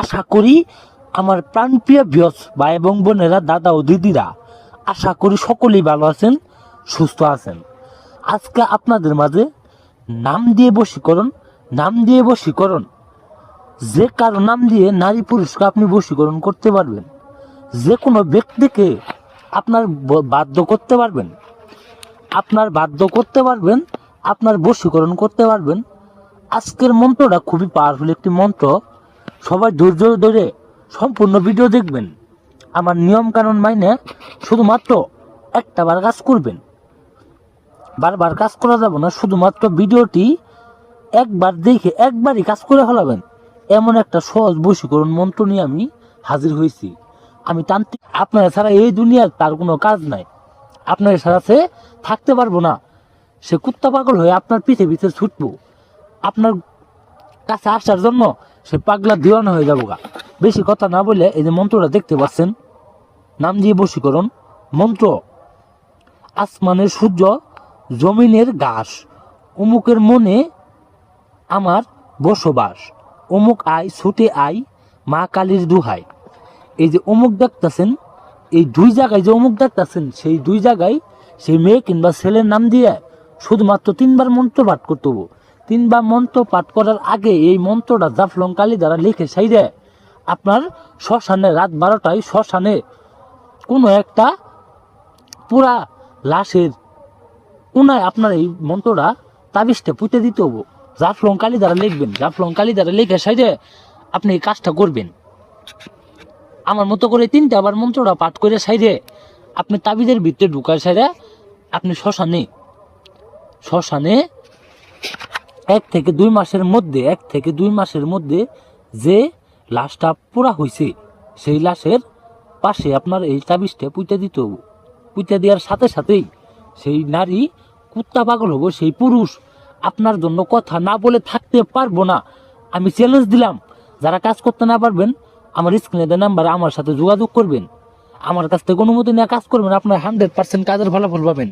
আশা করি আমার প্রাণপ্রিয় ভিউয়ার্স ভাই এবং বোনেরা, দাদা ও দিদিরা, আশা করি সকলেই ভালো আছেন, সুস্থ আছেন। আজকে আপনাদের মাঝে নাম দিয়ে বশীকরণ, যে কারো নাম দিয়ে নারী পুরুষকে আপনি বশীকরণ করতে পারবেন, যে কোনো ব্যক্তিকে আপনার বাধ্য করতে পারবেন, আপনার বশীকরণ করতে পারবেন। আজকের মন্ত্রটা খুবই পাওয়ারফুল একটি মন্ত্র। সবাই ধৈর্য ধরে সম্পূর্ণ ভিডিও দেখবেন। আমার নিয়ম কানুন মাইনে শুধুমাত্র একটাবার কাজ করবেন, বারবার কাজ করা যাবে না। শুধুমাত্র ভিডিওটি একবার দেখে একবারই কাজ করে ফেলাবেন। এমন একটা সহজ বশীকরণ মন্ত্র নিয়ে আমি হাজির হয়েছি। আমি তান্ত্রিক, আপনারা ছাড়া এই দুনিয়ার তার কোনো কাজ নাই। আপনার ছাড়া সে থাকতে পারবো না। সে কুত্তা পাগল হয়ে আপনার পিছে পিছে ছুটবো, আপনার কাছে আসার জন্য সে পাগলা দিওয়ানা হয়ে যাবো গা। বেশি কথা না বলে এই যে মন্ত্রটা দেখতে পাচ্ছেন, নাম দিয়ে বশীকরণ মন্ত্র। আসমানের সূর্য, জমিনের ঘাস, অমুকের মনে আমার বসবাস, অমুক আয় ছুটে আয় মা কালীর দুহাই। এই যে অমুক দেখতেছেন, এই দুই জায়গায় যে অমুক দেখতেছেন, সেই দুই জায়গায় সেই মেয়ে কিংবা ছেলের নাম দিয়ে শুধুমাত্র 3বার মন্ত্র পাঠ করতে হবে। 3বার মন্ত্র পাঠ করার আগে এই মন্ত্রটা জাফলং কালি দ্বারা লিখে সাইডে আপনার শ্মশানে রাত 12টায় শ্মশানে কোনো একটা পুরা লাশের কোনায় আপনার এই মন্ত্রটা তাবিজটা পুঁতে দিতে হবো। জাফলং কালি দ্বারা লিখবেন, জাফলং কালি দ্বারা লিখে সাইডে আপনি এই কাজটা করবেন। আমার মতো করে 3টা বার মন্ত্রটা পাঠ করে সাইডে আপনি তাবিজের ভিতরে ঢুকার সাইডে আপনি শ্মশানে 1 থেকে 2 মাসের মধ্যে যে লাশটা পুরা হয়েছে সেই লাশের পাশে আপনার এই তাবিজটা পুঁতে দিতে হবো। পুঁতে দেওয়ার সাথে সাথেই সেই নারী কুত্তা পাগল হবো, সেই পুরুষ আপনার জন্য কথা না বলে থাকতে পারবো না। আমি চ্যালেঞ্জ দিলাম, যারা কাজ করতে না পারবেন আমার স্ক্রিনে দেওয়া নাম্বারে আমার সাথে যোগাযোগ করবেন, আমার কাছ থেকে অনুমতি নিয়ে কাজ করবেন, আপনার 100% কাজের ফলাফল পাবেন।